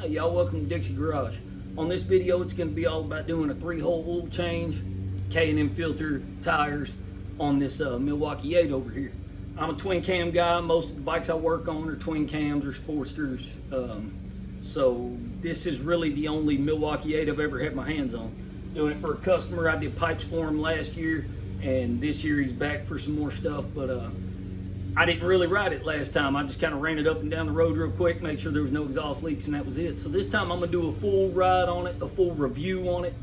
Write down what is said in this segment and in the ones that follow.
Hey y'all, welcome to Dixie Garage. On this video, it's going to be all about doing a 3-hole oil change, K&M filter, tires on this Milwaukee 8 over here. I'm a twin cam guy. Most of the bikes I work on are twin cams or Sportsters. So this is really the only Milwaukee 8 I've ever had my hands on. Doing it for a customer. I did pipes for him last year, and this year he's back for some more stuff, but I didn't really ride it last time. I just kind of ran it up and down the road real quick, make sure there was no exhaust leaks, and that was it. So this time I'm gonna do a full ride on it, a full review on it.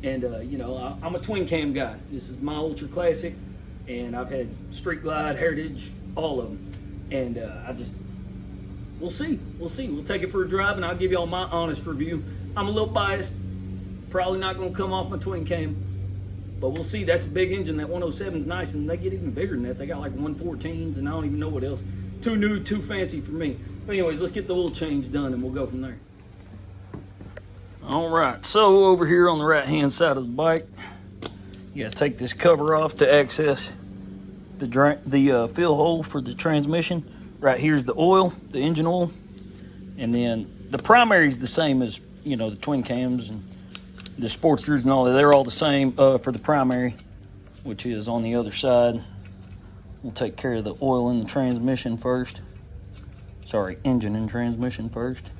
And you know, I'm a twin cam guy. This is my Ultra Classic, and I've had Street Glide, Heritage, all of them. And we'll see. We'll take it for a drive, and I'll give y'all my honest review. I'm a little biased. Probably not gonna come off my twin cam, but we'll see. That's a big engine. That 107's nice, and they get even bigger than that. They got like 114s, and I don't even know what else. Too new, too fancy for me. But anyways, let's get the oil change done, and we'll go from there. All right, so over here on the right-hand side of the bike, you gotta take this cover off to access the fill hole for the transmission. Right here's the oil, the engine oil, and then the primary is the same as, you know, the twin cams and the Sportsters and all that. They're all the same for the primary, which is on the other side. We'll take care of the oil in the transmission first. Sorry, engine and transmission first.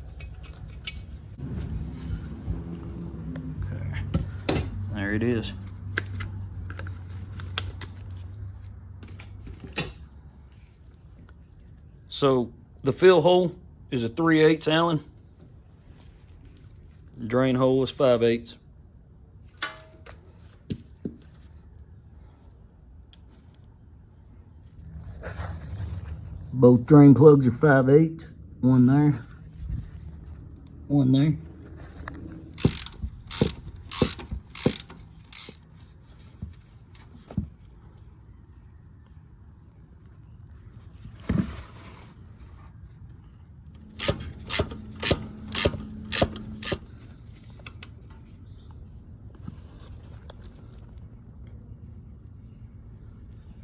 Okay, there it is. So the fill hole is a 3/8 Allen. Drain hole is 5/8. Both drain plugs are 5/8. One there, one there.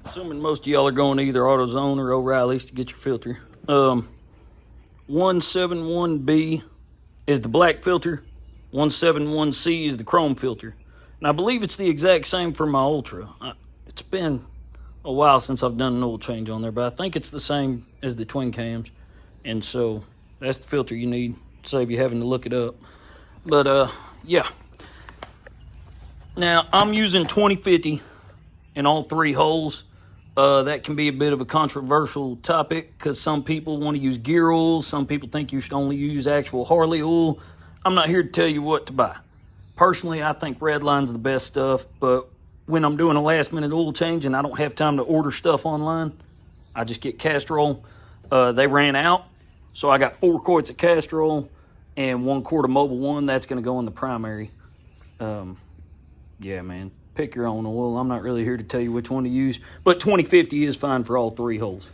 Assuming most of y'all are going to either AutoZone or O'Reilly's to get your filter. 171B is the black filter. 171C is the chrome filter. And I believe it's the exact same for my Ultra. It's been a while since I've done an oil change on there, but I think it's the same as the twin cams. And so that's the filter you need to save you having to look it up. But yeah. Now I'm using 2050 in all 3 holes. That can be a bit of a controversial topic because some people want to use gear oil. Some people think you should only use actual Harley oil. I'm not here to tell you what to buy. Personally, I think Redline's the best stuff, but when I'm doing a last minute oil change and I don't have time to order stuff online, I just get Castrol. They ran out, so I got 4 quarts of Castrol and 1 quart of Mobil 1. That's going to go in the primary. Yeah, man. Pick your own oil. I'm not really here to tell you which one to use, but 2050 is fine for all 3 holes.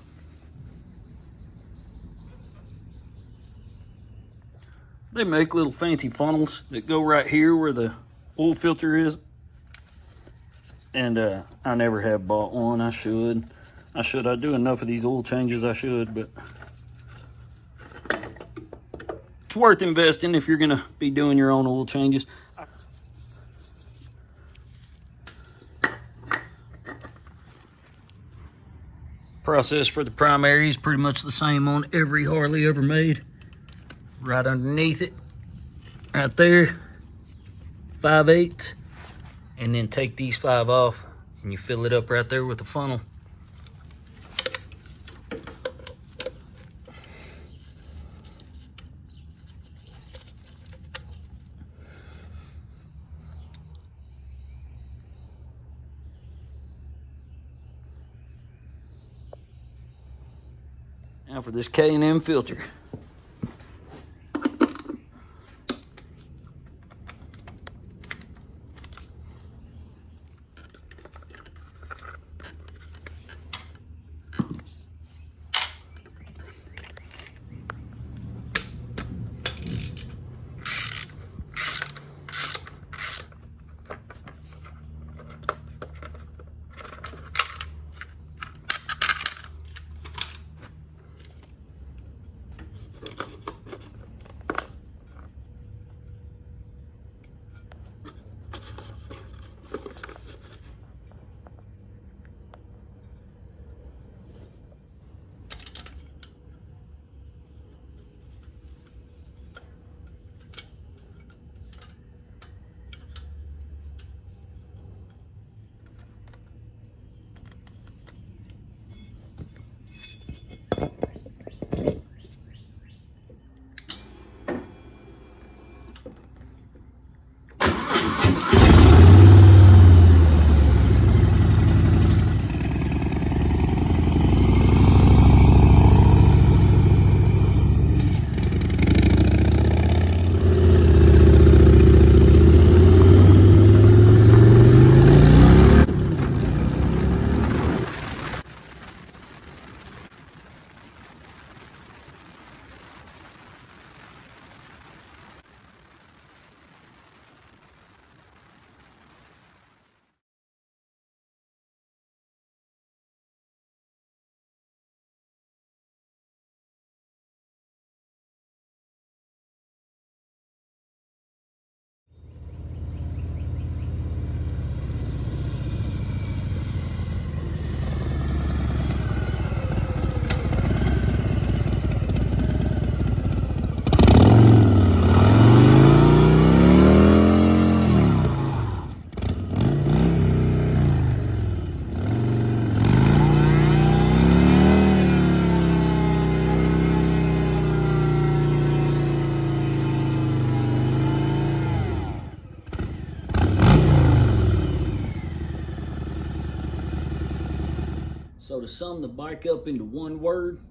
They make little fancy funnels that go right here where the oil filter is, and I never have bought one. I should. I do enough of these oil changes. I should, but it's worth investing if you're gonna be doing your own oil changes. Process for the primary is pretty much the same on every Harley ever made. Right underneath it, right there, 5/8, and then take these 5 off and you fill it up right there with the funnel. Now for this K&M filter. So to sum the bike up into one word,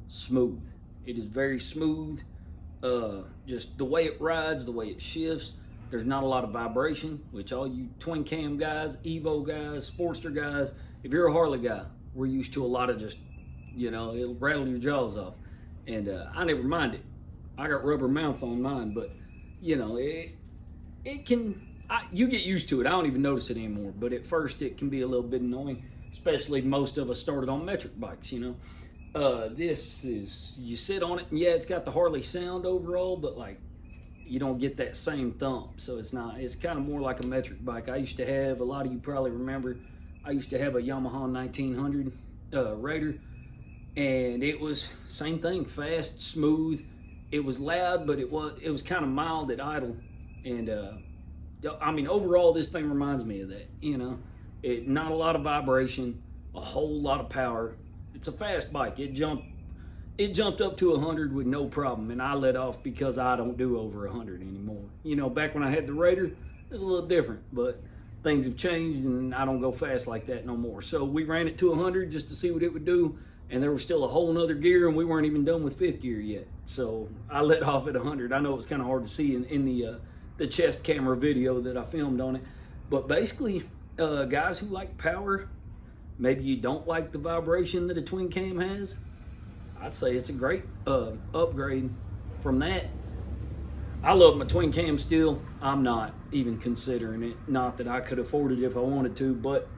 smooth. It is very smooth. Just the way it rides, the way it shifts. There's not a lot of vibration, which all you twin cam guys, Evo guys, Sportster guys, if you're a Harley guy, we're used to a lot of just, it'll rattle your jaws off. And I never mind it. I got rubber mounts on mine, but it can, you get used to it. I don't even notice it anymore, but at first it can be a little bit annoying, especially most of us started on metric bikes, This is, you sit on it and yeah, it's got the Harley sound overall, but like, you don't get that same thump. So it's kind of more like a metric bike. I used to have, a lot of you probably remember, I used to have a Yamaha 1900 Raider, and it was same thing, fast, smooth. It was loud, but it was kind of mild at idle. And I mean, overall, this thing reminds me of that. Not a lot of vibration, a whole lot of power. It's a fast bike. It jumped up to 100 with no problem, and I let off because I don't do over 100 anymore. Back when I had the Raider, it was a little different, but things have changed, and I don't go fast like that no more. So we ran it to 100 just to see what it would do, and there was still a whole nother gear, and we weren't even done with fifth gear yet. So I let off at 100. I know it was kind of hard to see in the chest camera video that I filmed on it, but basically, guys who like power, maybe you don't like the vibration that a twin cam has, I'd say it's a great upgrade from that. I love my twin cam still. I'm not even considering it. Not that I could afford it if I wanted to, but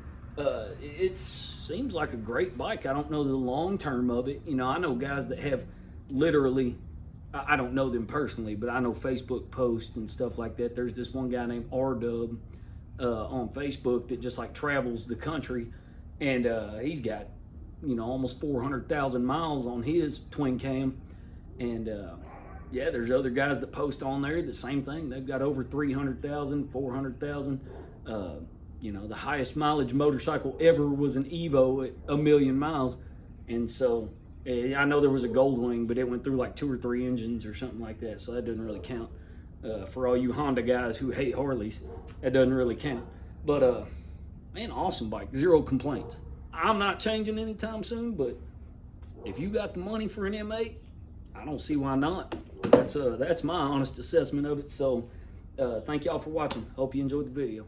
it seems like a great bike. I don't know the long term of it. I know guys that have literally, I don't know them personally, but I know Facebook posts and stuff like that. There's this one guy named R-Dub on Facebook that just like travels the country, and he's got almost 400,000 miles on his twin cam. And yeah, there's other guys that post on there the same thing. They've got over 300,000, 400,000. The highest mileage motorcycle ever was an Evo at 1,000,000 miles. And so I know there was a Goldwing, but it went through like 2 or 3 engines or something like that. So that doesn't really count. For all you Honda guys who hate Harleys, that doesn't really count. But man, awesome bike, 0 complaints. I'm not changing anytime soon, but if you got the money for an M8, I don't see why not. That's my honest assessment of it. So thank y'all for watching. Hope you enjoyed the video.